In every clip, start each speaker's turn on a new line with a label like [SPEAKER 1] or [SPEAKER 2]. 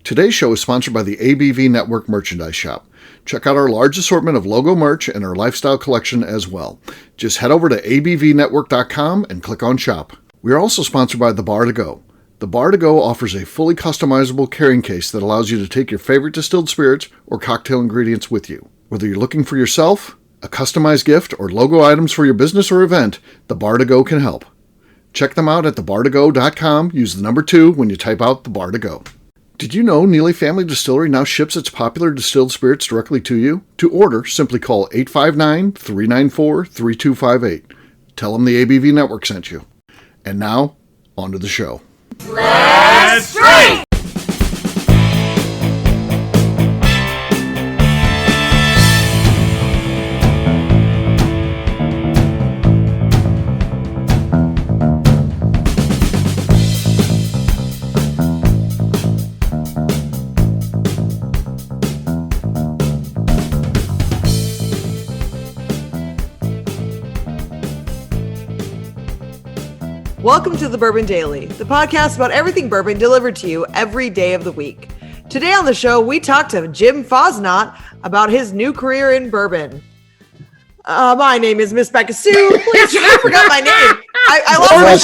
[SPEAKER 1] Today's show is sponsored by the ABV Network Merchandise Shop. Check out our large assortment of logo merch and our lifestyle collection as well. Just head over to abvnetwork.com and click on shop. We are also sponsored by The Bar to Go. The Bar to Go offers a fully customizable carrying case that allows you to take your favorite distilled spirits or cocktail ingredients with you. Whether you're looking for yourself, a customized gift, or logo items for your business or event, The Bar to Go can help. Check them out at thebar2go.com. Use the number 2 when you type out The Bar to Go. Did you know Neely Family Distillery now ships its popular distilled spirits directly to you? To order, simply call 859-394-3258. Tell them the ABV Network sent you. And now, on to the show.
[SPEAKER 2] Let's drink!
[SPEAKER 3] Welcome to the Bourbon Daily, the podcast about everything bourbon delivered to you every day of the week. Today on the show, we talk to Jim Fosnot about his new career in bourbon. My name is Miss Beka Sue. Please, I forgot my name. I love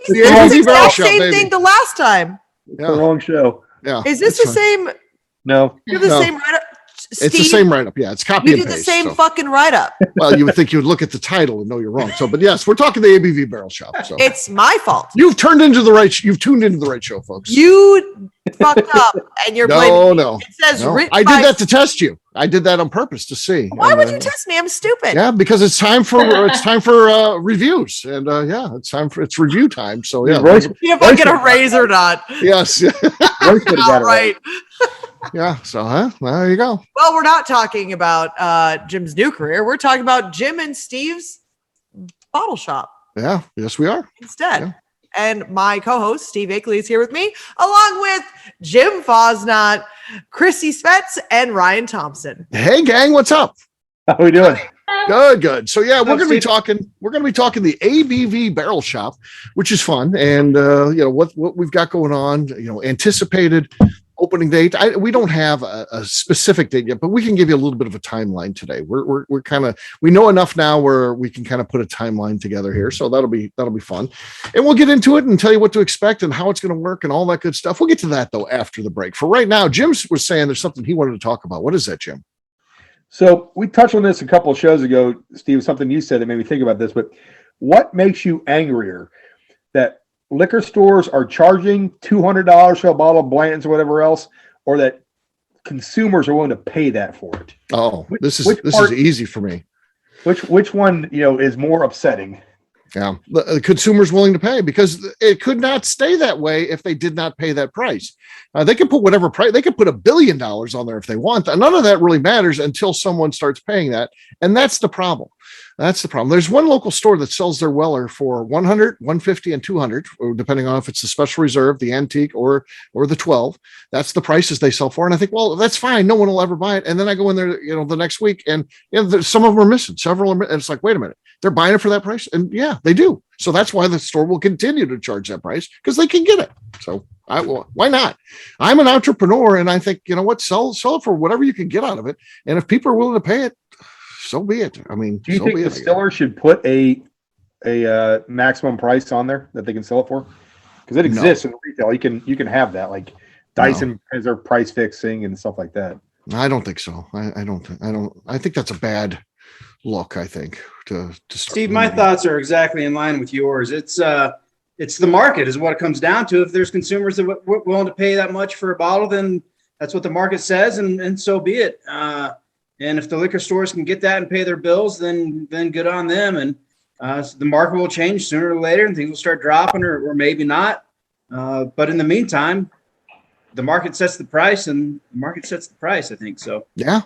[SPEAKER 1] The ABV Barrel Shop,
[SPEAKER 3] same
[SPEAKER 1] baby.
[SPEAKER 3] thing the last time.
[SPEAKER 4] Yeah. The wrong show.
[SPEAKER 1] Yeah.
[SPEAKER 3] Is this the same?
[SPEAKER 4] No.
[SPEAKER 3] You're the same write-up?
[SPEAKER 1] It's the same write-up. Yeah, it's copy
[SPEAKER 3] You
[SPEAKER 1] and
[SPEAKER 3] did
[SPEAKER 1] paste.
[SPEAKER 3] the same
[SPEAKER 1] so.
[SPEAKER 3] fucking write-up.
[SPEAKER 1] Well, you would think you would look at the title and know you're wrong. So, but yes, we're talking the ABV Barrel Shop. So
[SPEAKER 3] It's my fault.
[SPEAKER 1] you've tuned into the right show, folks.
[SPEAKER 3] You fucked up, and you're blaming me.
[SPEAKER 1] No.
[SPEAKER 3] It says
[SPEAKER 1] No.
[SPEAKER 3] written
[SPEAKER 1] I
[SPEAKER 3] by-
[SPEAKER 1] did that to test you. I did that on purpose to see.
[SPEAKER 3] Why
[SPEAKER 1] And,
[SPEAKER 3] would you test me? I'm stupid.
[SPEAKER 1] Yeah, because it's time for reviews, and it's review time. So yeah,
[SPEAKER 4] Royce,
[SPEAKER 3] See if I get a raise or not.
[SPEAKER 1] yes,
[SPEAKER 4] Royce would have got
[SPEAKER 3] All
[SPEAKER 4] it
[SPEAKER 3] right.
[SPEAKER 1] yeah. So well, there you go.
[SPEAKER 3] Well, we're not talking about Jim's new career. We're talking about Jim and Steve's bottle shop
[SPEAKER 1] Yeah, yes, we are.
[SPEAKER 3] instead.
[SPEAKER 1] Yeah.
[SPEAKER 3] And my co-host, Steve Akeley, is here with me, along with Jim Fosnot, Chrissy Svets, and Ryan Thompson.
[SPEAKER 1] Hey, gang, what's up?
[SPEAKER 4] How we doing?
[SPEAKER 1] Good. So yeah, we're going to be talking the ABV Barrel Shop, which is fun, and what we've got going on. Anticipated opening date. We don't have a specific date yet, but we can give you a little bit of a timeline today. We're kind of, we know enough now where we can kind of put a timeline together here, so that'll be fun, and we'll get into it and tell you what to expect and how it's going to work and all that good stuff. We'll get to that though after the break. For right now, Jim was saying there's something he wanted to talk about. What is that, Jim?
[SPEAKER 4] So we touched on this a couple of shows ago, Steve. Something you said that made me think about this. But what makes you angrier, that liquor stores are charging $200 for a bottle of Blanton's or whatever else, or that consumers are willing to pay that for it?
[SPEAKER 1] Oh, this is
[SPEAKER 4] part-
[SPEAKER 1] easy for me.
[SPEAKER 4] Which one is more upsetting?
[SPEAKER 1] Yeah, the consumer's willing to pay, because it could not stay that way if they did not pay that price. They can put whatever price, they could put $1 billion on there if they want. None of that really matters until someone starts paying that. And that's the problem. There's one local store that sells their Weller for $100, $150, and $200, depending on if it's the special reserve, the antique, or the 12. That's the prices they sell for. And I think, well, that's fine. No one will ever buy it. And then I go in there, the next week, and some of them are missing. Several are, and it's like, wait a minute, they're buying it for that price. And yeah, they do. So that's why the store will continue to charge that price, because they can get it. So why not? I'm an entrepreneur, and I think, sell it for whatever you can get out of it. And if people are willing to pay it, so be it. I mean,
[SPEAKER 4] do you think distillers should put a maximum price on there that they can sell it for? Because it exists in retail. You can have that, like Dyson has their price fixing and stuff like that.
[SPEAKER 1] I don't think so. I think that's a bad look. I think to
[SPEAKER 5] Steve, my thoughts are exactly in line with yours. It's the market is what it comes down to. If there's consumers that are willing to pay that much for a bottle, then that's what the market says, and so be it. And if the liquor stores can get that and pay their bills, then good on them. And so the market will change sooner or later, and things will start dropping, or maybe not. But in the meantime, the market sets the price, and the market sets the price, I think so.
[SPEAKER 1] Yeah.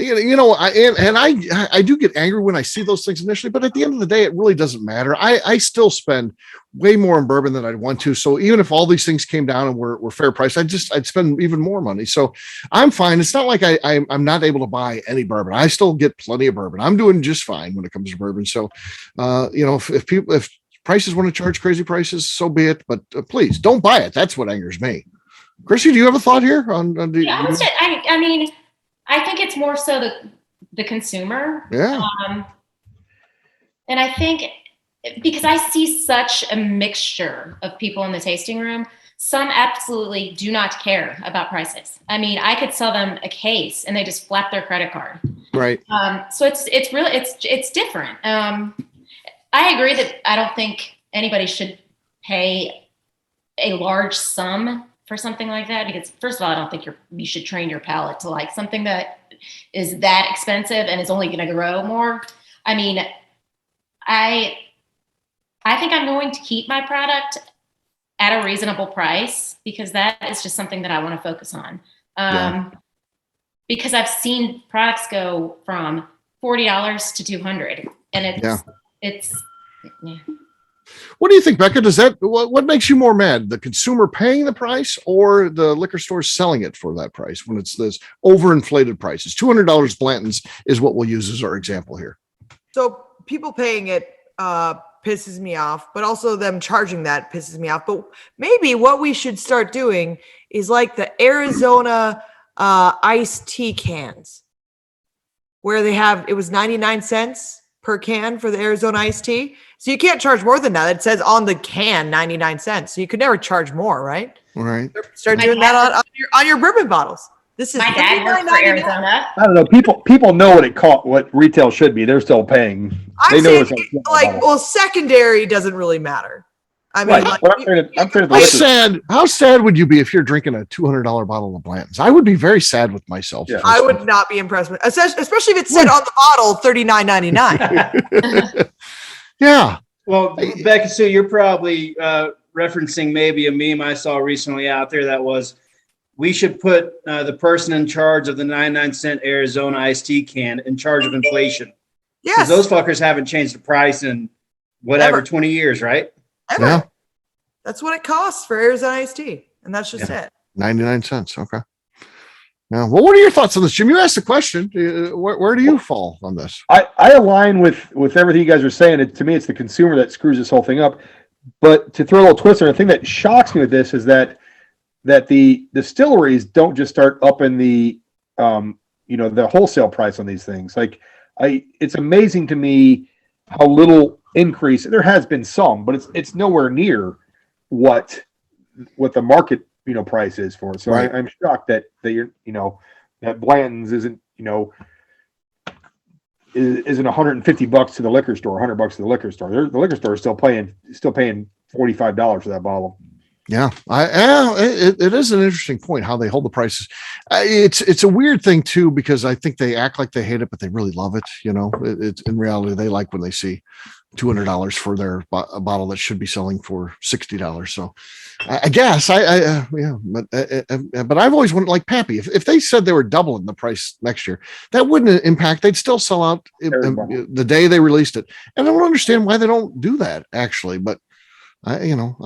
[SPEAKER 1] I do get angry when I see those things initially, but at the end of the day, it really doesn't matter. I still spend way more in bourbon than I'd want to. So even if all these things came down and were fair price, I'd spend even more money. So I'm fine. It's not like I'm not able to buy any bourbon. I still get plenty of bourbon. I'm doing just fine when it comes to bourbon. So, if prices want to charge crazy prices, so be it. But please don't buy it. That's what angers me. Chrissy, do you have a thought here on the?
[SPEAKER 2] Yeah, I mean, I think it's more so the consumer.
[SPEAKER 1] Yeah.
[SPEAKER 2] And I think because I see such a mixture of people in the tasting room, some absolutely do not care about prices. I mean, I could sell them a case and they just flap their credit card.
[SPEAKER 1] Right.
[SPEAKER 2] So it's really it's different. I agree that I don't think anybody should pay a large sum for something like that, because first of all, I don't think you should train your palate to like something that is that expensive and is only going to grow more. I mean, I think I'm going to keep my product at a reasonable price, because that is just something that I want to focus on. Because I've seen products go from $40 to $200, and it's.
[SPEAKER 1] What do you think, Beka? What makes you more mad? The consumer paying the price or the liquor store selling it for that price when it's this overinflated prices? $200 Blanton's is what we'll use as our example here.
[SPEAKER 3] So people paying it pisses me off, but also them charging that pisses me off. But maybe what we should start doing is like the Arizona iced tea cans, where it was 99 cents per can for the Arizona iced tea. So you can't charge more than that. It says on the can 99 cents. So you could never charge more, right?
[SPEAKER 1] Right.
[SPEAKER 3] Start doing that on your bourbon bottles. This is
[SPEAKER 2] my dad works for Arizona.
[SPEAKER 4] I don't know. People know what retail should be. They're still paying.
[SPEAKER 3] I'm saying secondary doesn't really matter. I mean,
[SPEAKER 1] how sad would you be if you're drinking a $200 bottle of Blanton's? I would be very sad with myself.
[SPEAKER 3] Yeah. I would not be impressed with, especially if it said on the bottle $39.99.
[SPEAKER 1] Yeah.
[SPEAKER 5] Well, Beka Sue, you're probably referencing maybe a meme I saw recently out there that was, we should put the person in charge of the 99-cent Arizona iced tea can in charge of inflation.
[SPEAKER 3] Yes.
[SPEAKER 5] Because those fuckers haven't changed the price in whatever, 20 years, right?
[SPEAKER 3] Ever.
[SPEAKER 1] Yeah.
[SPEAKER 3] That's what it costs for Arizona iced tea. And that's just it.
[SPEAKER 1] 99 cents. Okay. Now, well, what are your thoughts on this, Jim? You asked the question. Where do you fall on this?
[SPEAKER 4] I align with everything you guys are saying. To me, it's the consumer that screws this whole thing up. But to throw a little twist on it, the thing that shocks me with this is that the distilleries don't just start upping the the wholesale price on these things. Like it's amazing to me how little increase there has been some, but it's nowhere near what the market price is for it. So right. I'm shocked that you're that Blanton's isn't $150 to the liquor store, $100 to the liquor store. The liquor store is still paying $45 for that bottle.
[SPEAKER 1] Yeah, it is an interesting point how they hold the prices. It's a weird thing too, because I think they act like they hate it, but they really love it. It's in reality they like when they see $200 for a bottle that should be selling for $60. So I guess but I've always wanted, like Pappy, if they said they were doubling the price next year, that wouldn't impact. They'd still sell out the day they released it, and I don't understand why they don't do that actually, but. I don't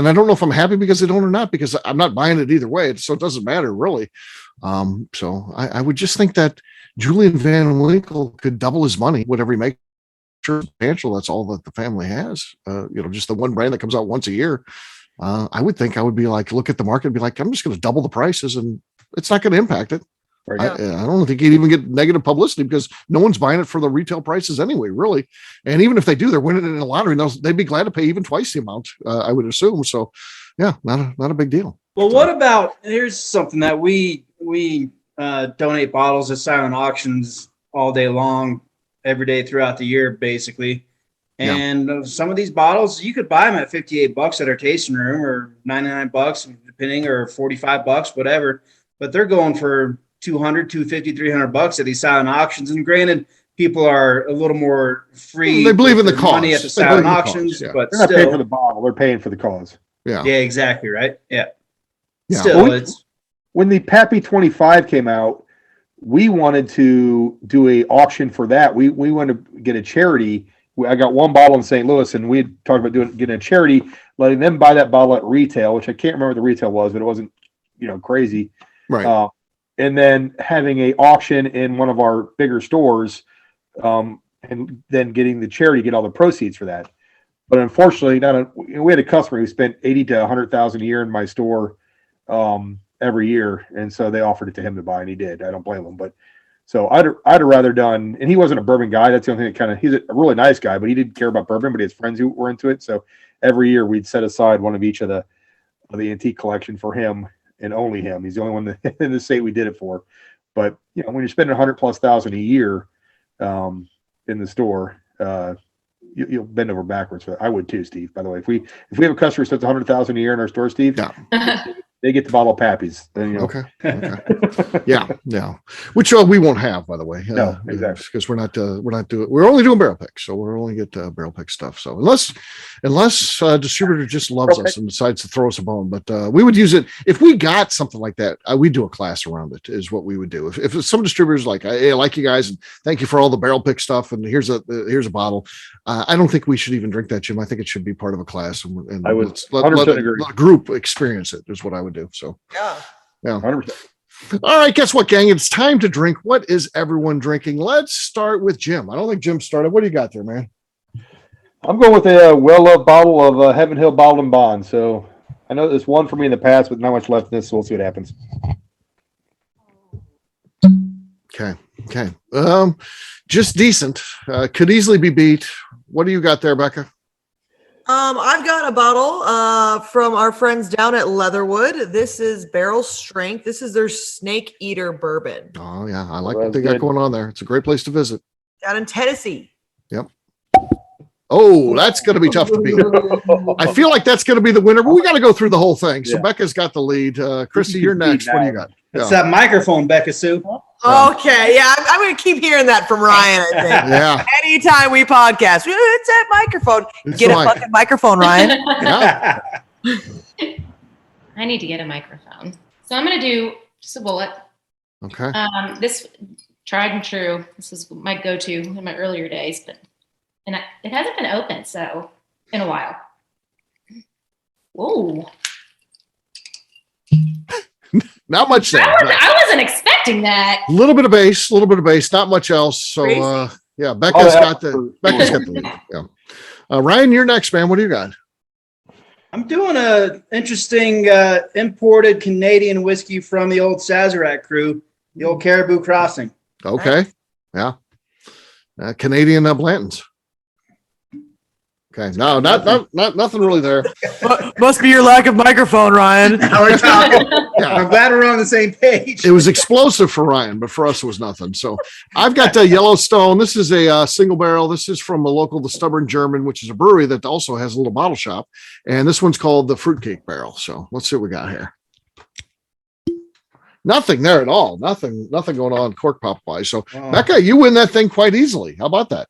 [SPEAKER 1] know if I'm happy because they don't or not, because I'm not buying it either way. So it doesn't matter really. So I would just think that Julian Van Winkle could double his money, whatever he makes. Substantial. That's all that the family has. Just the one brand that comes out once a year. I would think I would be like, look at the market and be like, I'm just going to double the prices and it's not going to impact it. Right. I don't think he'd even get negative publicity because no one's buying it for the retail prices anyway, really. And even if they do, they're winning it in a lottery. They'd be glad to pay even twice the amount, I would assume. So, yeah, not a big deal.
[SPEAKER 5] Well, what about, here's something that we donate bottles at silent auctions all day long, every day throughout the year, basically. And some of these bottles, you could buy them at $58 at our tasting room, or $99, depending, or $45, whatever. But they're going for $200, $250, $300 at these silent auctions. And granted, people are a little more free.
[SPEAKER 1] They believe in the cause.
[SPEAKER 5] Money at the silent auctions, but
[SPEAKER 4] they're not paying for the bottle; they're paying for the cause.
[SPEAKER 5] Yeah, exactly right. Yeah.
[SPEAKER 1] Still,
[SPEAKER 4] when the Pappy 25 came out, we wanted to do a auction for that. We wanted to get a charity. I got one bottle in St. Louis, and we had talked about getting a charity, letting them buy that bottle at retail, which I can't remember what the retail was, but it wasn't crazy,
[SPEAKER 1] right?
[SPEAKER 4] And then having a auction in one of our bigger stores, and then getting the charity get all the proceeds for that. But unfortunately, we had a customer who spent $80,000 to $100,000 a year in my store, every year, and so they offered it to him to buy, and he did. I don't blame him, but so I'd have rather done. And he wasn't a bourbon guy. That's the only thing that kind of. He's a really nice guy, but he didn't care about bourbon. But he has friends who were into it. So every year we'd set aside one of each of the antique collection for him and only him. He's the only one in the state we did it for. But when you're spending $100,000+ a year in the store, you'll bend over backwards. I would too, Steve. By the way, if we have a customer who spends $100,000 a year in our store, Steve, they get the bottle of Pappy's. Then,
[SPEAKER 1] Okay. Yeah. Which we won't have, by the way.
[SPEAKER 4] No, exactly.
[SPEAKER 1] Because we're only doing barrel picks, so we're only get barrel pick stuff. So unless distributor just loves us and decides to throw us a bone, but we would use it if we got something like that. We'd do a class around it. Is what we would do. If some distributors like, hey, I like you guys and thank you for all the barrel pick stuff, and here's a bottle. I don't think we should even drink that, Jim. I think it should be part of a class, and
[SPEAKER 4] I would
[SPEAKER 1] let a group experience it. Is what I would do. So
[SPEAKER 3] Yeah.
[SPEAKER 4] 100%.
[SPEAKER 1] All right, guess what, gang? It's time to drink. What is everyone drinking? Let's start with Jim. I don't think Jim started. What do you got there, man?
[SPEAKER 4] I'm going with a well-loved bottle of Heaven Hill Bottled and Bond. So I know there's one for me in the past, but not much left in this, so we'll see what happens.
[SPEAKER 1] Okay. Just decent. Could easily be beat. What do you got there, Beka?
[SPEAKER 3] I've got a bottle from our friends down at Leatherwood. This is Barrel Strength. This is their Snake Eater bourbon.
[SPEAKER 1] Oh, yeah. I like what they got going on there. It's a great place to visit.
[SPEAKER 3] Down in Tennessee.
[SPEAKER 1] Yep. Oh, that's going to be tough to beat. I feel like that's going to be the winner, but we got to go through the whole thing. So Becca's got the lead. Chrissy, you're next. What do you got?
[SPEAKER 5] It's that microphone, Beka Sue.
[SPEAKER 3] Okay, yeah, I'm going to keep hearing that from Ryan, I think.
[SPEAKER 1] Yeah.
[SPEAKER 3] Anytime we podcast, it's that microphone. Get a fucking microphone, Ryan.
[SPEAKER 1] Yeah.
[SPEAKER 2] I need to get a microphone. So I'm going to do just a bullet.
[SPEAKER 1] Okay.
[SPEAKER 2] This tried and true. This was my go-to in my earlier days, but it hasn't been open so in a while. Whoa.
[SPEAKER 1] Not much there.
[SPEAKER 2] I wasn't expecting that.
[SPEAKER 1] A little bit of base, not much else. So Becca's got the lead. Yeah. Ryan, you're next, man. What do you got?
[SPEAKER 5] I'm doing a interesting imported Canadian whiskey from the old Sazerac crew, the old Caribou Crossing.
[SPEAKER 1] Okay. Yeah. Canadian Blantons. Okay. No, not nothing really there.
[SPEAKER 3] Must be your lack of microphone, Ryan.
[SPEAKER 5] Now we're talking. I'm glad we're on the same page.
[SPEAKER 1] It was explosive for Ryan, but for us it was nothing. So I've got Yellowstone. This is a single barrel. This is from a local, the Stubborn German, which is a brewery that also has a little bottle shop. And this one's called the Fruitcake Barrel. So let's see what we got here. Nothing there at all. Nothing going on cork pop wise. So Beka, you win that thing quite easily. How about that?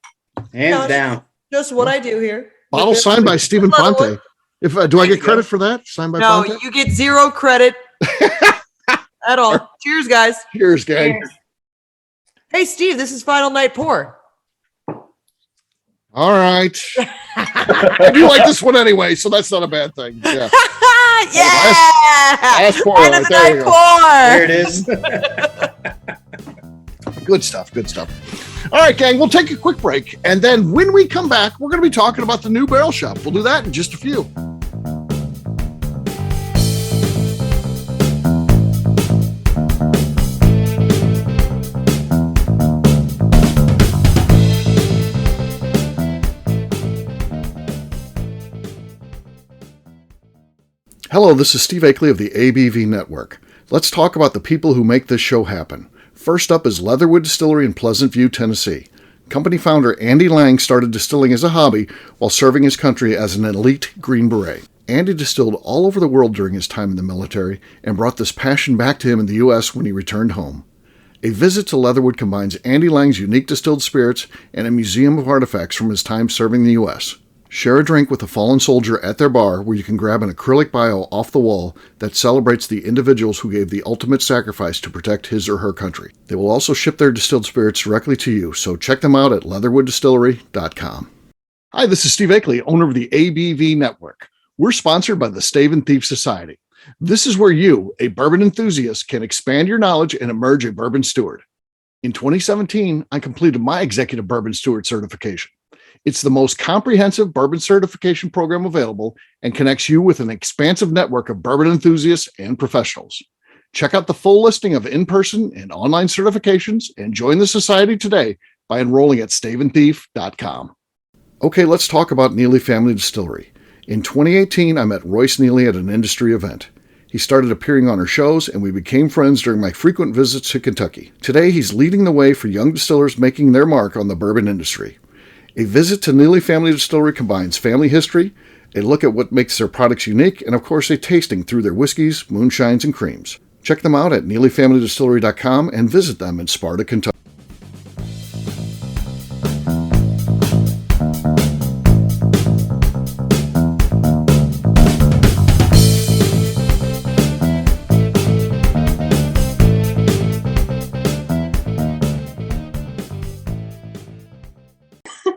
[SPEAKER 5] Hands down.
[SPEAKER 3] Just what I do here.
[SPEAKER 1] Bottle signed by Stephen Ponte. If do I get credit for that? Signed by Ponte?
[SPEAKER 3] No, you get zero credit at all. Cheers, guys.
[SPEAKER 1] Cheers, gang.
[SPEAKER 2] Cheers.
[SPEAKER 3] Hey, Steve, this is Final Night Pour.
[SPEAKER 1] All right. I do like this one anyway, so that's not a bad thing. Yeah. Last pour.
[SPEAKER 3] End of the night pour.
[SPEAKER 5] There it is.
[SPEAKER 1] Good stuff. All right, gang, we'll take a quick break. And then when we come back, we're going to be talking about the new barrel shop. We'll do that in just a few. Hello, this is Steve Akeley of the ABV Network. Let's talk about the people who make this show happen. First up is Leatherwood Distillery in Pleasant View, Tennessee. Company founder Andy Lang started distilling as a hobby while serving his country as an elite Green Beret. Andy distilled all over the world during his time in the military and brought this passion back to him in the U.S. when he returned home. A visit to Leatherwood combines Andy Lang's unique distilled spirits and a museum of artifacts from his time serving the U.S. Share a drink with a fallen soldier at their bar where you can grab an acrylic bio off the wall that celebrates the individuals who gave the ultimate sacrifice to protect his or her country. They will also ship their distilled spirits directly to you, so check them out at leatherwooddistillery.com. Hi, this is Steve Akeley, owner of the ABV Network. We're sponsored by the Stave and Thief Society. This is where you, a bourbon enthusiast, can expand your knowledge and emerge a bourbon steward. In 2017, I completed my executive bourbon steward certification. It's the most comprehensive bourbon certification program available and connects you with an expansive network of bourbon enthusiasts and professionals. Check out the full listing of in-person and online certifications and join the society today by enrolling at staveandthief.com. Okay, let's talk about Neely Family Distillery. In 2018, I met Royce Neely at an industry event. He started appearing on our shows, and we became friends during my frequent visits to Kentucky. Today, he's leading the way for young distillers making their mark on the bourbon industry. A visit to Neely Family Distillery combines family history, a look at what makes their products unique, and of course a tasting through their whiskeys, moonshines, and creams. Check them out at NeelyFamilyDistillery.com and visit them in Sparta, Kentucky.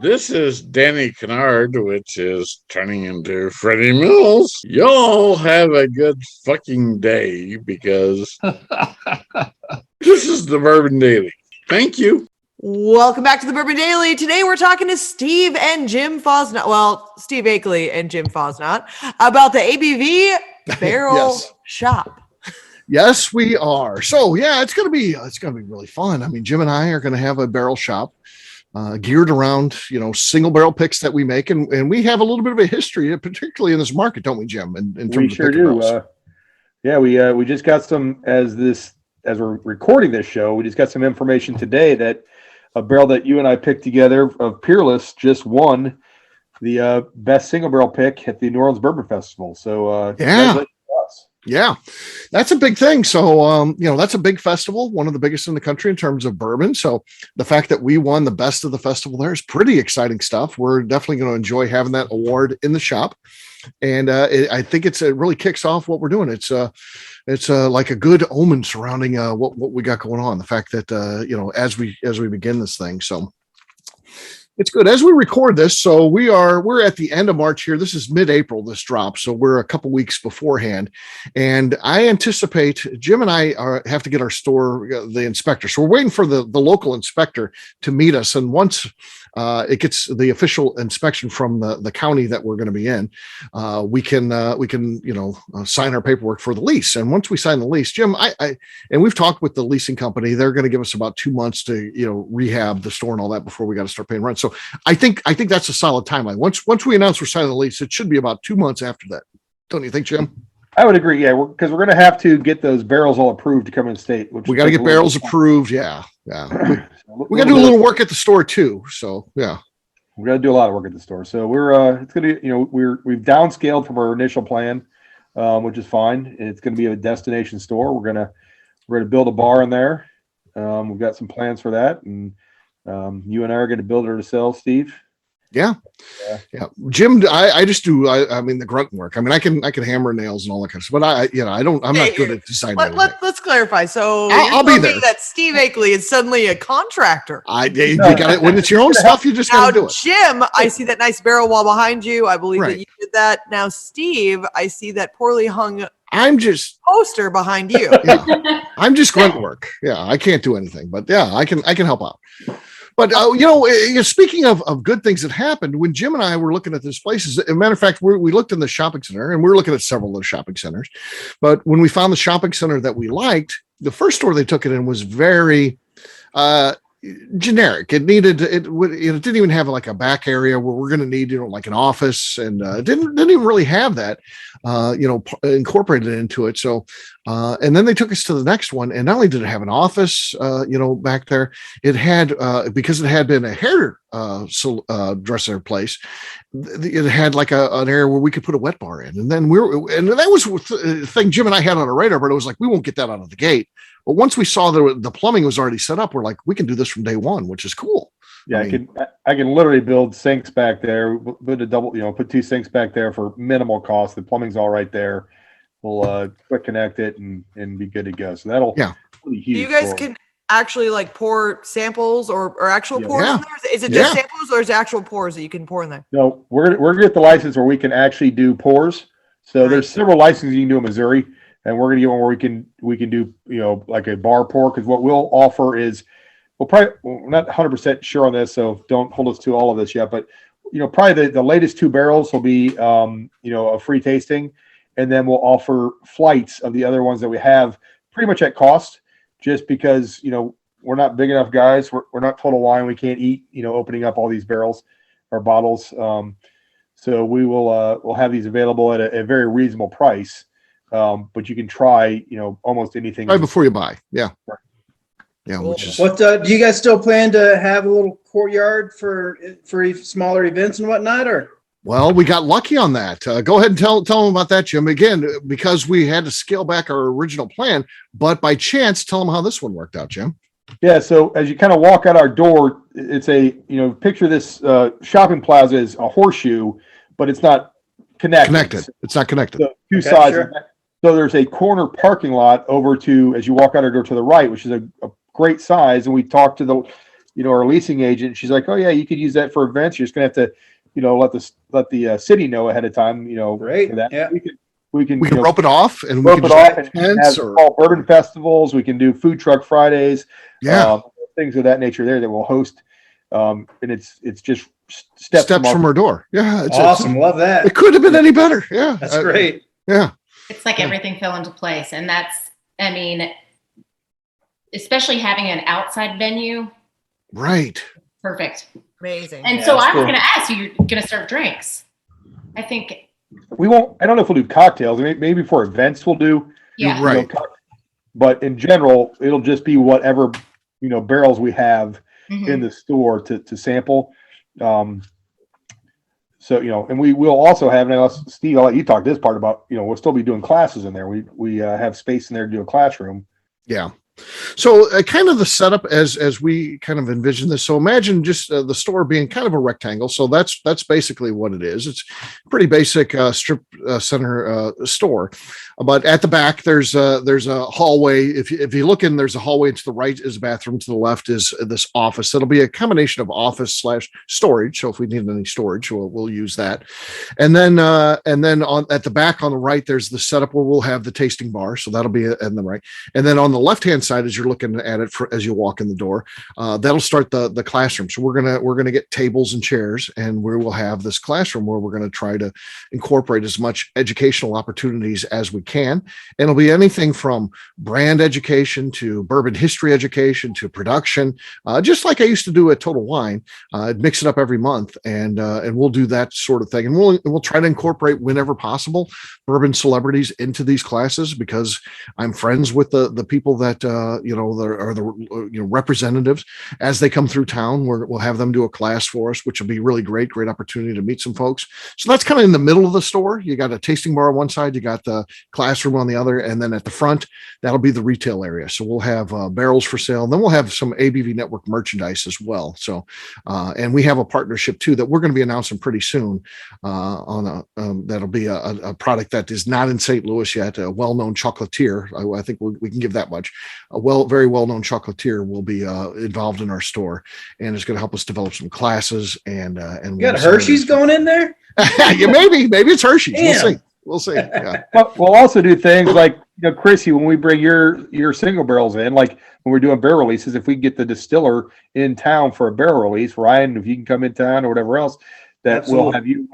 [SPEAKER 6] This is Danny Kennard, which is turning into Freddie Mills. Y'all have a good fucking day because this is the Bourbon Daily. Thank you.
[SPEAKER 3] Welcome back to the Bourbon Daily. Today we're talking to Steve and Jim Fosnot. Well, Steve Akeley and Jim Fosnot about the ABV Barrel
[SPEAKER 1] Yes.
[SPEAKER 3] Shop.
[SPEAKER 1] Yes, we are. So yeah, it's gonna be really fun. I mean, Jim and I are gonna have a barrel shop geared around single barrel picks that we make, and we have a little bit of a history, particularly in this market, don't we, Jim? In terms
[SPEAKER 4] We
[SPEAKER 1] of
[SPEAKER 4] sure
[SPEAKER 1] picking
[SPEAKER 4] do.
[SPEAKER 1] barrels.
[SPEAKER 4] We just got some as we're recording this show. We just got some information today that a barrel that you and I picked together of Peerless just won the best single barrel pick at the New Orleans Bourbon Festival. So congratulations to us.
[SPEAKER 1] Yeah, that's a big thing. So, that's a big festival, one of the biggest in the country in terms of bourbon. So the fact that we won the best of the festival there is pretty exciting stuff. We're definitely going to enjoy having that award in the shop. And I think it really kicks off what we're doing. It's like a good omen surrounding what we got going on. The fact that, as we begin this thing. So it's good as we record this. So we're at the end of March here. This is mid-April, this drop. So we're a couple weeks beforehand. And I anticipate Jim and I have to get our store, the inspector. So we're waiting for the local inspector to meet us. And once it gets the official inspection from the county that we're going to be in, we can sign our paperwork for the lease. And once we sign the lease, Jim, and we've talked with the leasing company, they're going to give us about 2 months to, rehab the store and all that before we got to start paying rent. So I think that's a solid timeline. Once we announce we're signing the lease, it should be about 2 months after that. Don't you think, Jim?
[SPEAKER 4] I would agree. Yeah, because we're going to have to get those barrels all approved to come in state.
[SPEAKER 1] We got to get barrels approved. Yeah. We got to do a little work at the store too. So yeah,
[SPEAKER 4] we got to do a lot of work at the store. So it's going to we've downscaled from our initial plan, which is fine. It's going to be a destination store. We're going to build a bar in there. We've got some plans for that, and you and I are going to build it ourselves, Steve.
[SPEAKER 1] Yeah. Jim, I just do. I mean, the grunt work. I mean, I can hammer nails and all that kind of stuff. But I'm not good at deciding.
[SPEAKER 3] Let's clarify. So
[SPEAKER 1] I'll be there.
[SPEAKER 3] That Steve Akeley is suddenly a contractor.
[SPEAKER 1] You got it. When it's your own stuff, you just got to do it.
[SPEAKER 3] Jim, I see that nice barrel wall behind you. I believe that you did that. Now, Steve, I see that poorly hung.
[SPEAKER 1] I'm just
[SPEAKER 3] poster behind you.
[SPEAKER 1] Yeah, I'm just grunt work. Yeah, I can't do anything, but yeah, I can help out. But, speaking of good things that happened, when Jim and I were looking at these places, as a matter of fact, we looked in the shopping center, and we were looking at several of those shopping centers. But when we found the shopping center that we liked, the first store they took it in was very generic. It didn't even have like a back area where we're going to need, like an office, and didn't even really have that, incorporated into it. So, and then they took us to the next one, and not only did it have an office, back there, it had, because it had been a hair dresser place, it had like an area where we could put a wet bar in. And then and that was the thing Jim and I had on our radar, but it was like, we won't get that out of the gate. But once we saw that the plumbing was already set up, we're like, we can do this from day one, which is cool.
[SPEAKER 4] Yeah, I can literally build sinks back there, put 2 sinks back there for minimal cost. The plumbing's all right there. We'll quick connect it and be good to go. So that'll really huge.
[SPEAKER 3] You guys can actually like pour samples or actual pours in there? Is it just samples, or is it actual pours that you can pour in there?
[SPEAKER 4] No, we're gonna get the license where we can actually do pours. So there's several licenses you can do in Missouri, and we're gonna get one where we can do like a bar pour, because what we'll offer is we're not 100% sure on this, so don't hold us to all of this yet. But probably the latest 2 barrels will be a free tasting, and then we'll offer flights of the other ones that we have pretty much at cost, just because we're not big enough guys. We're not Total Wine. We can't eat opening up all these barrels or bottles. So we will we'll have these available at a very reasonable price. But you can try almost anything
[SPEAKER 1] right before you buy. Yeah.
[SPEAKER 4] Right.
[SPEAKER 1] Yeah.
[SPEAKER 3] Cool.
[SPEAKER 1] Which is
[SPEAKER 5] What do you guys still plan to have a little courtyard for smaller events and whatnot, or?
[SPEAKER 1] well, we got lucky on that. Go ahead and tell them about that, Jim. Again, because we had to scale back our original plan, but by chance, tell them how this one worked out, Jim.
[SPEAKER 4] Yeah, so as you kind of walk out our door, it's picture this shopping plaza is a horseshoe, but it's not connected.
[SPEAKER 1] It's not connected.
[SPEAKER 4] So two
[SPEAKER 5] Okay,
[SPEAKER 4] sides.
[SPEAKER 5] sure.
[SPEAKER 4] So there's a corner parking lot over to, as you walk out our door to the right, which is a great size. And we talked to our leasing agent. She's like, oh yeah, you could use that for events. You're just gonna have to, let the city know ahead of time.
[SPEAKER 5] Great.
[SPEAKER 4] For that.
[SPEAKER 5] Yeah.
[SPEAKER 4] We can
[SPEAKER 1] rope it off and
[SPEAKER 4] rope
[SPEAKER 1] we
[SPEAKER 4] it
[SPEAKER 1] can
[SPEAKER 4] off and
[SPEAKER 1] tents
[SPEAKER 4] have
[SPEAKER 1] or
[SPEAKER 4] all bourbon festivals. We can do food truck Fridays.
[SPEAKER 1] yeah,
[SPEAKER 4] Things of that nature there that we'll host. And it's just steps
[SPEAKER 1] from our door. Yeah, it's
[SPEAKER 5] Awesome. Love that.
[SPEAKER 1] It could have been any better. Yeah,
[SPEAKER 5] That's great.
[SPEAKER 1] Yeah,
[SPEAKER 2] It's like everything fell into place. And especially having an outside venue,
[SPEAKER 1] right.
[SPEAKER 2] perfect.
[SPEAKER 3] Amazing.
[SPEAKER 2] And
[SPEAKER 5] Yeah,
[SPEAKER 2] so
[SPEAKER 5] that's
[SPEAKER 2] I was
[SPEAKER 5] cool.
[SPEAKER 2] going to ask you, you're going to serve drinks. I think,
[SPEAKER 4] We won't. I don't know if we'll do cocktails. Maybe for events we'll do.
[SPEAKER 2] yeah.
[SPEAKER 1] Right.
[SPEAKER 4] But in general, it'll just be whatever barrels we have
[SPEAKER 2] Mhm.
[SPEAKER 4] in the store to sample. So and we will also have. And Steve, I'll let you talk this part about. We'll still be doing classes in there. We have space in there to do a classroom.
[SPEAKER 1] Yeah. So kind of the setup as we kind of envision this. So imagine just the store being kind of a rectangle. So that's basically what it is. It's pretty basic strip center store. But at the back, there's a hallway. If you look in, there's a hallway. To the right is a bathroom. To the left is this office. It'll be a combination of office / storage. So if we need any storage, we'll use that. And then at the back on the right, there's the setup where we'll have the tasting bar. So that'll be in the right. And then on the left-hand side, as you're looking at it as you walk in the door, that'll start the classroom. So we're gonna get tables and chairs, and we will have this classroom where we're gonna try to incorporate as much educational opportunities as we can. And it'll be anything from brand education to bourbon history education to production, just like I used to do at Total Wine. I'd mix it up every month, and we'll do that sort of thing. And we'll try to incorporate whenever possible bourbon celebrities into these classes, because I'm friends with the people that are the representatives as they come through town. We'll have them do a class for us, which will be really great opportunity to meet some folks. So that's kind of in the middle of the store. You got a tasting bar on one side, you got the classroom on the other, and then at the front, that'll be the retail area. So we'll have barrels for sale, and then we'll have some ABV Network merchandise as well. So and we have a partnership too that we're going to be announcing pretty soon on that'll be a product that is not in St. Louis yet. A well-known chocolatier, I think we can give that much. Very well-known chocolatier will be involved in our store, and it's going to help us develop some classes. And
[SPEAKER 5] You got Hershey's going in there?
[SPEAKER 1] Yeah, maybe it's Hershey's.
[SPEAKER 5] Damn.
[SPEAKER 1] We'll see. Yeah.
[SPEAKER 4] But we'll also do things like, Chrissy, when we bring your single barrels in, like when we're doing barrel releases, if we get the distiller in town for a barrel release, Ryan, if you can come in town or whatever else, that
[SPEAKER 5] Absolutely.
[SPEAKER 4] we'll have you,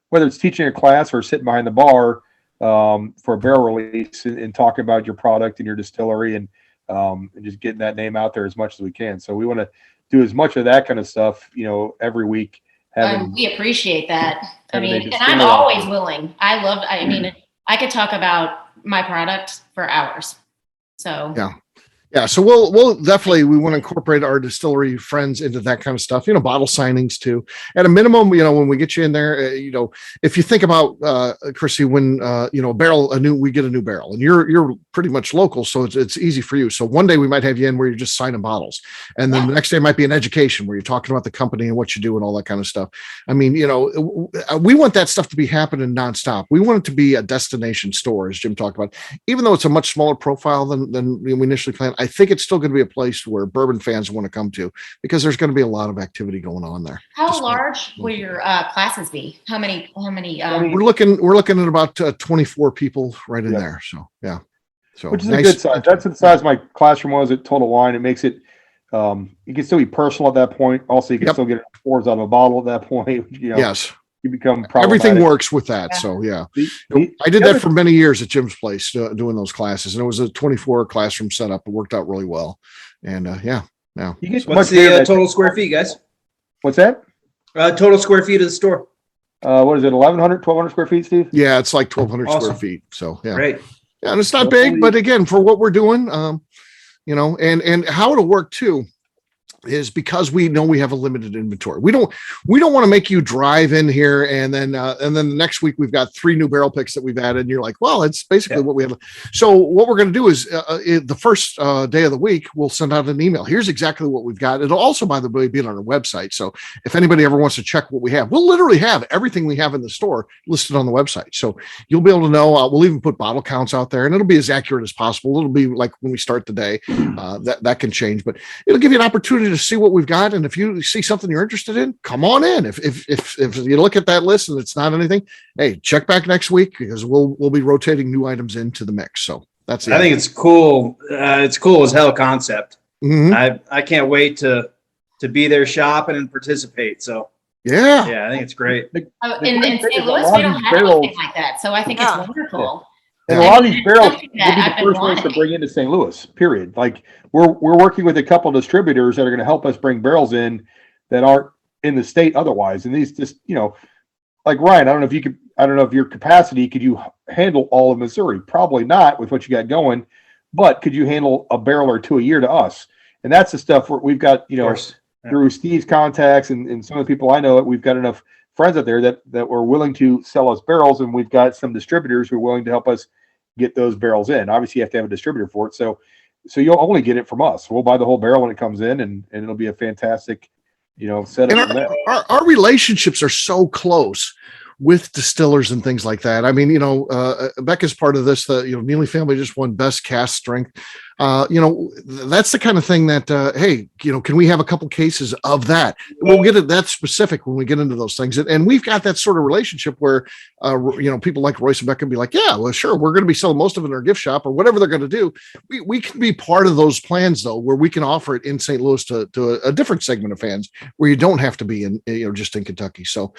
[SPEAKER 4] whether it's teaching a class or sitting behind the bar for a barrel release and talking about your product and your distillery and just getting that name out there as much as we can. So we want to do as much of that kind of stuff, every week.
[SPEAKER 2] We appreciate that.
[SPEAKER 4] having a
[SPEAKER 2] And I'm
[SPEAKER 4] distiller.
[SPEAKER 2] always willing. I could talk about my product for hours. So
[SPEAKER 1] Yeah, so we'll definitely, we want to incorporate our distillery friends into that kind of stuff. Bottle signings too. At a minimum, when we get you in there, if you think about Chrissy, when we get a new barrel, and you're pretty much local, so it's easy for you. So one day we might have you in where you're just signing bottles, and then the next day might be an education where you're talking about the company and what you do and all that kind of stuff. I mean, we want that stuff to be happening nonstop. We want it to be a destination store, as Jim talked about, even though it's a much smaller profile than we initially planned. I think it's still going to be a place where bourbon fans want to come to, because there's going to be a lot of activity going on there.
[SPEAKER 2] how large will your classes be? How many?
[SPEAKER 1] We're looking at about 24 people right in there. So yeah, so
[SPEAKER 4] Which is
[SPEAKER 1] nice.
[SPEAKER 4] a good size. That's the size my classroom was at Total Wine. It makes it You can still be personal at that point. Also, you can still get pours out of a bottle at that point.
[SPEAKER 1] Yes.
[SPEAKER 4] You become
[SPEAKER 1] everything works with that. So yeah, I did that for many years at Jim's place, doing those classes, and it was a 24 classroom setup. It worked out really well. And now
[SPEAKER 5] you get what's the total square feet, guys?
[SPEAKER 4] What's that?
[SPEAKER 5] Total square feet of the store.
[SPEAKER 4] What is it? 1,100 square feet, Steve?
[SPEAKER 1] Yeah, it's like 1,200 square feet. So yeah,
[SPEAKER 5] great.
[SPEAKER 1] Yeah, and it's not big, but again, for what we're doing, and how it'll work too is because we know we have a limited inventory. We don't want to make you drive in here and then the next week we've got 3 new barrel picks that we've added and you're like, well, it's basically what we have. So what we're going to do is the first day of the week, we'll send out an email. Here's exactly what we've got. It'll also, by the way, be on our website. So if anybody ever wants to check what we have, we'll literally have everything we have in the store listed on the website. So you'll be able to know, we'll even put bottle counts out there and it'll be as accurate as possible. It'll be like when we start the day, that can change, but it'll give you an opportunity to see what we've got. And if you see something you're interested in, come on in. If you look at that list and it's not anything, hey, check back next week because we'll be rotating new items into the mix. So that's it.
[SPEAKER 5] I think it's cool. It's cool as hell concept. Mm-hmm. I can't wait to be there shopping and participate. So yeah, I think it's great.
[SPEAKER 2] In St. Louis, we don't have anything like that. So I think it's wonderful.
[SPEAKER 4] And a lot of these barrels will be the first ones to bring into St. Louis, period. Like we're working with a couple of distributors that are going to help us bring barrels in that aren't in the state otherwise. And these just, like Ryan, I don't know if your capacity, could you handle all of Missouri? Probably not with what you got going, but could you handle a barrel or 2 a year to us? And that's the stuff where we've got, through Steve's contacts and some of the people I know, we've got enough friends out there that were willing to sell us barrels, and we've got some distributors who are willing to help us get those barrels in. Obviously, you have to have a distributor for it, so you'll only get it from us. We'll buy the whole barrel when it comes in, and it'll be a fantastic, setup.
[SPEAKER 1] And our relationships are so close with distillers and things like that. I mean, Beka's part of this. The Neely family just won best cast strength. That's the kind of thing that hey, can we have a couple cases of that? We'll get it that specific when we get into those things, and we've got that sort of relationship where people like Royce and Beka be like, yeah, well, sure, we're going to be selling most of it in our gift shop or whatever they're going to do. We can be part of those plans though, where we can offer it in St. Louis to a different segment of fans where you don't have to be in just in Kentucky. So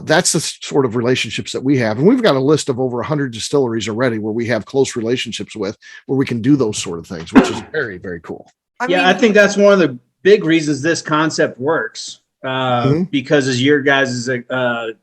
[SPEAKER 1] that's the sort of relationships that we have, and we've got a list of over 100 distilleries already where we have close relationships with, where we can do those sort of things, which is very, very cool.
[SPEAKER 5] I think that's one of the big reasons this concept works, because of your guys'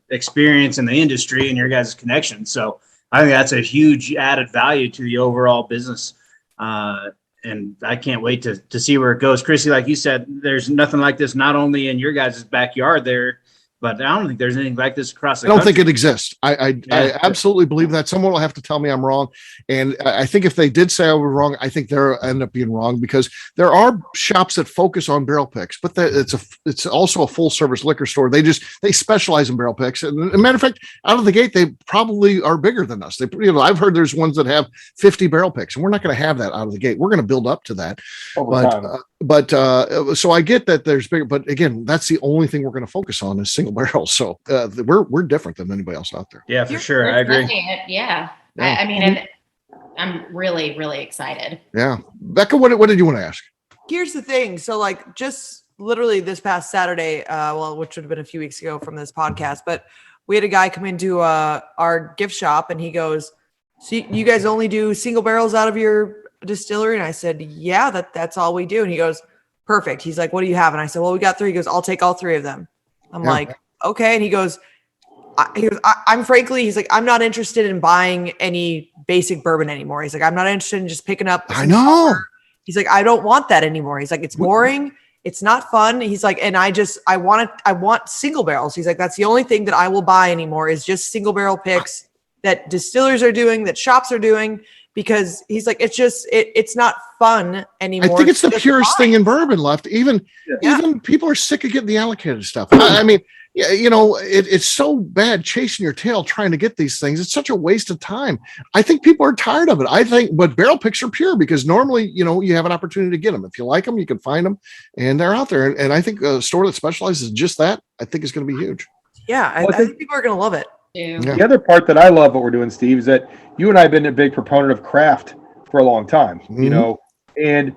[SPEAKER 5] experience in the industry and your guys' connection. So I think that's a huge added value to the overall business. And I can't wait to see where it goes. Chrissy, like you said, there's nothing like this, not only in your guys' backyard there, but I don't think there's anything like this across the country.
[SPEAKER 1] I don't think it exists. I absolutely believe that. Someone will have to tell me I'm wrong. And I think if they did say I was wrong, I think they'll end up being wrong, because there are shops that focus on barrel picks, but it's also a full service liquor store. They specialize in barrel picks. And as a matter of fact, out of the gate, they probably are bigger than us. I've heard there's ones that have 50 barrel picks, and we're not going to have that out of the gate. We're going to build up to that. So I get that there's bigger, but again, that's the only thing we're going to focus on is single barrels. So we're different than anybody else out there.
[SPEAKER 5] Yeah, for sure. I agree.
[SPEAKER 2] Yeah. I mean, I'm really, really excited.
[SPEAKER 1] Yeah. Beka, what did you want to ask?
[SPEAKER 3] Here's the thing. So like just literally this past Saturday, which would have been a few weeks ago from this podcast, but we had a guy come into our gift shop and he goes, so you guys only do single barrels out of your distillery? And I said, yeah, that's all we do. And he goes, perfect. He's like, what do you have? And I said, well, we got 3. He goes, I'll take all 3 of them. I'm like, okay. And he goes, I'm frankly, he's like, I'm not interested in buying any basic bourbon anymore. He's like, I'm not interested in just picking up.
[SPEAKER 1] I know.
[SPEAKER 3] Color. He's like, I don't want that anymore. He's like, it's boring. It's not fun. He's like, and I want single barrels. He's like, that's the only thing that I will buy anymore is just single barrel picks that distillers are doing, that shops are doing. Because he's like, it's not fun anymore.
[SPEAKER 1] I think it's the purest thing in bourbon left. Even people are sick of getting the allocated stuff. I mean, it's so bad chasing your tail trying to get these things. It's such a waste of time. I think people are tired of it. But barrel picks are pure because normally, you have an opportunity to get them. If you like them, you can find them, and they're out there. And I think a store that specializes in just that, I think is going to be huge.
[SPEAKER 3] Yeah, I think people are going to love it.
[SPEAKER 2] Yeah.
[SPEAKER 4] The other part that I love what we're doing, Steve, is that you and I have been a big proponent of craft for a long time, and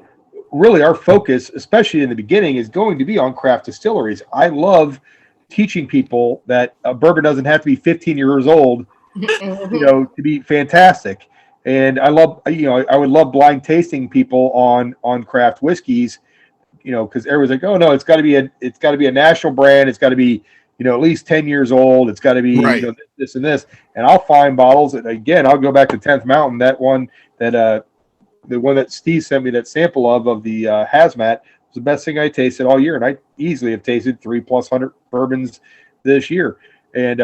[SPEAKER 4] really our focus, especially in the beginning, is going to be on craft distilleries. I love teaching people that a bourbon doesn't have to be 15 years old, to be fantastic. And I love, I would love blind tasting people on craft whiskeys, because everyone's like, oh no, it's got to be a national brand. It's got to be, at least 10 years old. It's got to be this and this. And I'll find bottles. And again, I'll go back to 10th Mountain. That one that the one that Steve sent me that sample of the hazmat was the best thing I tasted all year. And I easily have tasted 300+ bourbons this year. And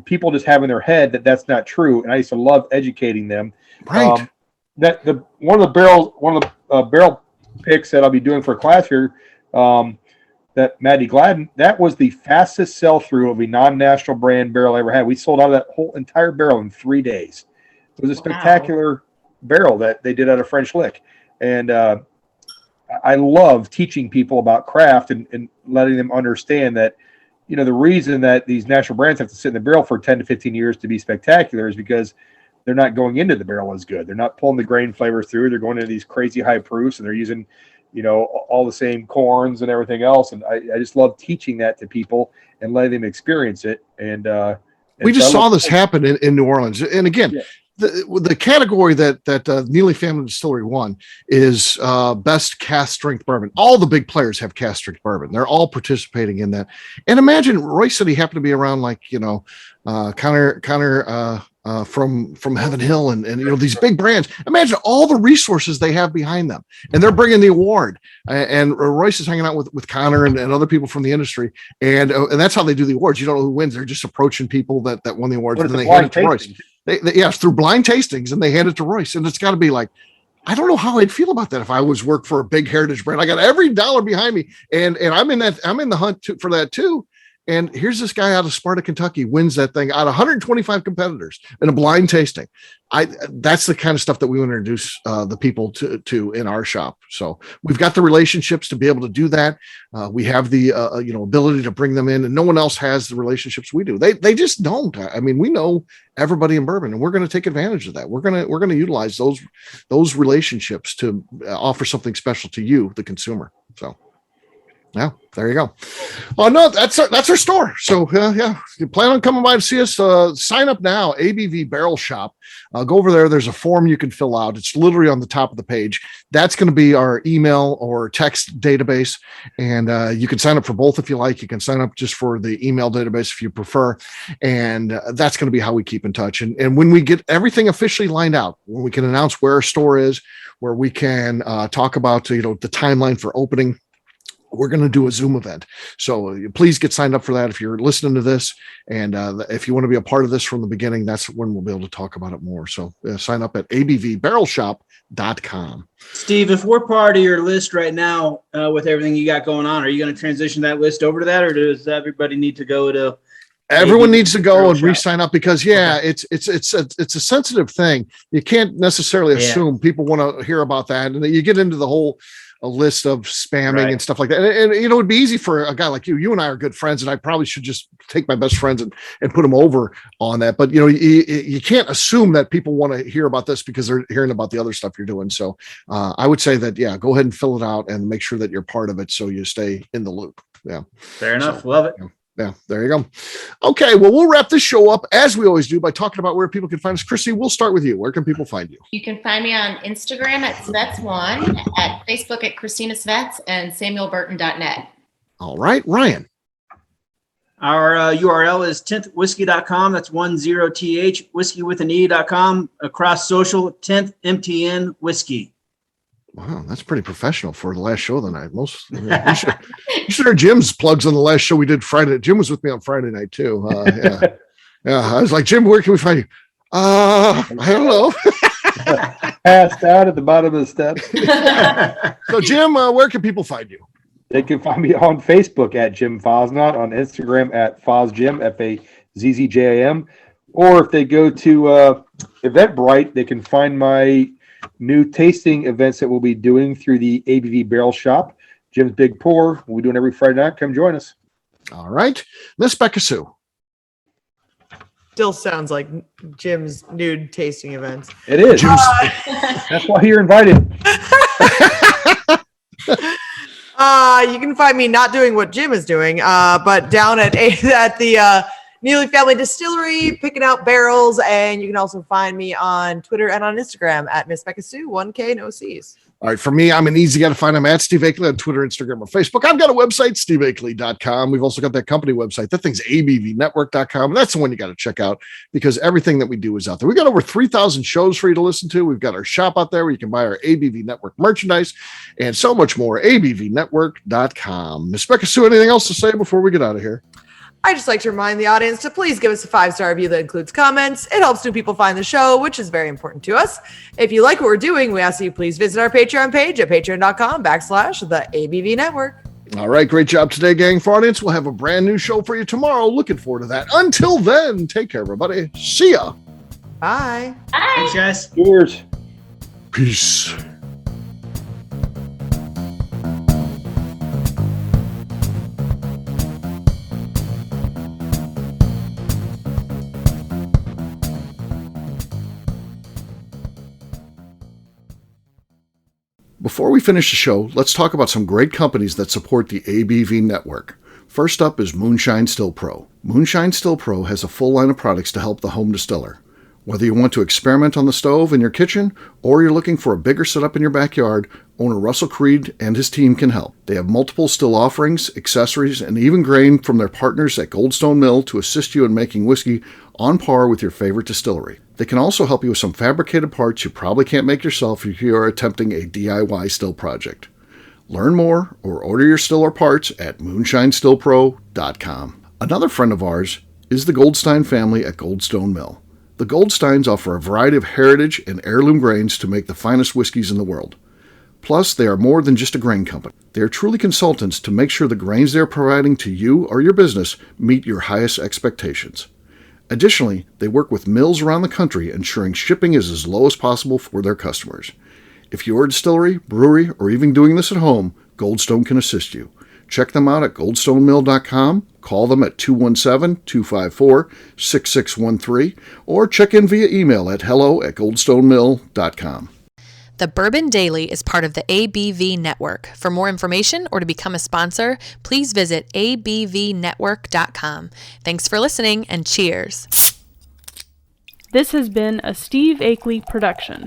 [SPEAKER 4] people just have in their head that that's not true. And I used to love educating them.
[SPEAKER 1] Right.
[SPEAKER 4] One of the barrel picks that I'll be doing for a class here, that Maddie Gladden, that was the fastest sell through of a non-national brand barrel I ever had. We sold out of that whole entire barrel in 3 days. It was a spectacular barrel that they did out of French Lick. And I love teaching people about craft and letting them understand that, the reason that these national brands have to sit in the barrel for 10 to 15 years to be spectacular is because they're not going into the barrel as good. They're not pulling the grain flavor through. They're going into these crazy high proofs, and they're using, all the same corns and everything else. And I just love teaching that to people and letting them experience it. And
[SPEAKER 1] we just saw this happen in New Orleans. And again, the category that Neely Family Distillery won is best cask strength bourbon. All the big players have cask strength bourbon. They're all participating in that. And imagine Roy said he happened to be around Connor from Heaven Hill and these big brands. Imagine all the resources they have behind them, and they're bringing the award. And Royce is hanging out with Connor and other people from the industry, and that's how they do the awards. You don't know who wins; they're just approaching people that won the awards, and then they hand it to Royce. Yes, through blind tastings, and they hand it to Royce, and it's got to be like, I don't know how I'd feel about that if I was work for a big heritage brand. I got every dollar behind me, and I'm in the hunt for that too. And here's this guy out of Sparta, Kentucky, wins that thing out of 125 competitors in a blind tasting. That's the kind of stuff that we want to introduce the people to in our shop. So we've got the relationships to be able to do that. We have the ability to bring them in, and no one else has the relationships we do. They just don't. I mean, we know everybody in bourbon, and we're going to take advantage of that. We're going to utilize those relationships to offer something special to you, the consumer. So. Yeah, there you go. Oh no, that's our store. So you plan on coming by to see us? Sign up now. ABV Barrel Shop. Go over there. There's a form you can fill out. It's literally on the top of the page. That's going to be our email or text database, and you can sign up for both if you like. You can sign up just for the email database if you prefer, and that's going to be how we keep in touch. And when we get everything officially lined out, when we can announce where our store is, where we can talk about the timeline for opening. We're going to do a Zoom event. So please get signed up for that if you're listening to this. And if you want to be a part of this from the beginning, that's when we'll be able to talk about it more. So sign up at abvbarrelshop.com.
[SPEAKER 5] Steve, if we're part of your list right now with everything you got going on, are you going to transition that list over to that, or does everybody need to go to?
[SPEAKER 1] Everyone needs to go and re-sign up because it's a sensitive thing. You can't necessarily assume people want to hear about that. And you get into the whole a list of spamming and stuff like that. And it'd be easy for a guy like you. You and I are good friends, and I probably should just take my best friends and put them over on that. But you can't assume that people want to hear about this because they're hearing about the other stuff you're doing. So I would say that, go ahead and fill it out and make sure that you're part of it so you stay in the loop. Yeah.
[SPEAKER 5] Fair enough. Love it.
[SPEAKER 1] Yeah, there you go. Okay, well, we'll wrap this show up as we always do by talking about where people can find us. Chrissy, we'll start with you. Where can people find you?
[SPEAKER 2] You can find me on Instagram at Svets1, at Facebook at Christina Svets, and SamuelBurton.net.
[SPEAKER 1] All right, Ryan.
[SPEAKER 5] Our URL is 10thwhiskey.com. That's 10th, whiskey with an E.com. Across social, 10th MTN Whiskey.
[SPEAKER 1] Wow, that's pretty professional for the last show of the night. You should hear Jim's plugs on the last show we did Friday. Jim was with me on Friday night too. I was like, Jim, where can we find you? I don't know.
[SPEAKER 4] Passed out at the bottom of the steps.
[SPEAKER 1] So, Jim, where can people find you?
[SPEAKER 4] They can find me on Facebook at Jim Fosnot, on Instagram at FozJim, FAZZJAM, or if they go to Eventbrite, they can find my new tasting events that we'll be doing through the ABV Barrel Shop. Jim's Big Pour. We'll be doing every Friday night. Come join us.
[SPEAKER 1] All right. Miss Beka Sue.
[SPEAKER 3] Still sounds like Jim's nude tasting events.
[SPEAKER 4] It is. That's why you're invited.
[SPEAKER 3] You can find me not doing what Jim is doing, but down at the Neely Family Distillery, picking out barrels. And you can also find me on Twitter and on Instagram at Miss Beka Sue, 1K, no C's.
[SPEAKER 1] All right, for me, I'm an easy guy to find. I'm at Steve Akeley on Twitter, Instagram, or Facebook. I've got a website, steveakeley.com. We've also got that company website. That thing's abvnetwork.com. That's the one you got to check out because everything that we do is out there. We've got over 3,000 shows for you to listen to. We've got our shop out there where you can buy our ABV Network merchandise and so much more. abvnetwork.com. Ms. Beka Sue, anything else to say before we get out of here?
[SPEAKER 3] I just like to remind the audience to please give us a 5-star review that includes comments. It helps new people find the show, which is very important to us. If you like what we're doing, we ask that you please visit our Patreon page at patreon.com/the ABV Network.
[SPEAKER 1] All right, great job today, gang. For audience, we'll have a brand new show for you tomorrow. Looking forward to that. Until then, take care, everybody. See ya.
[SPEAKER 3] Bye.
[SPEAKER 2] Bye.
[SPEAKER 5] Thanks, guys.
[SPEAKER 4] Cheers.
[SPEAKER 1] Peace. Before we finish the show, let's talk about some great companies that support the ABV network. First up is Moonshine Still Pro. Moonshine Still Pro has a full line of products to help the home distiller. Whether you want to experiment on the stove in your kitchen or you're looking for a bigger setup in your backyard, owner Russell Creed and his team can help. They have multiple still offerings, accessories, and even grain from their partners at Goldstone Mill to assist you in making whiskey on par with your favorite distillery. They can also help you with some fabricated parts you probably can't make yourself if you are attempting a DIY still project. Learn more or order your still or parts at moonshinestillpro.com. Another friend of ours is the Goldstein family at Goldstone Mill. The Goldsteins offer a variety of heritage and heirloom grains to make the finest whiskeys in the world. Plus, they are more than just a grain company. They are truly consultants to make sure the grains they are providing to you or your business meet your highest expectations. Additionally, they work with mills around the country, ensuring shipping is as low as possible for their customers. If you're a distillery, brewery, or even doing this at home, Goldstone can assist you. Check them out at goldstonemill.com, call them at 217-254-6613, or check in via email at hello@goldstonemill.com.
[SPEAKER 7] The Bourbon Daily is part of the ABV Network. For more information or to become a sponsor, please visit abvnetwork.com. Thanks for listening and cheers.
[SPEAKER 8] This has been a Steve Akeley production.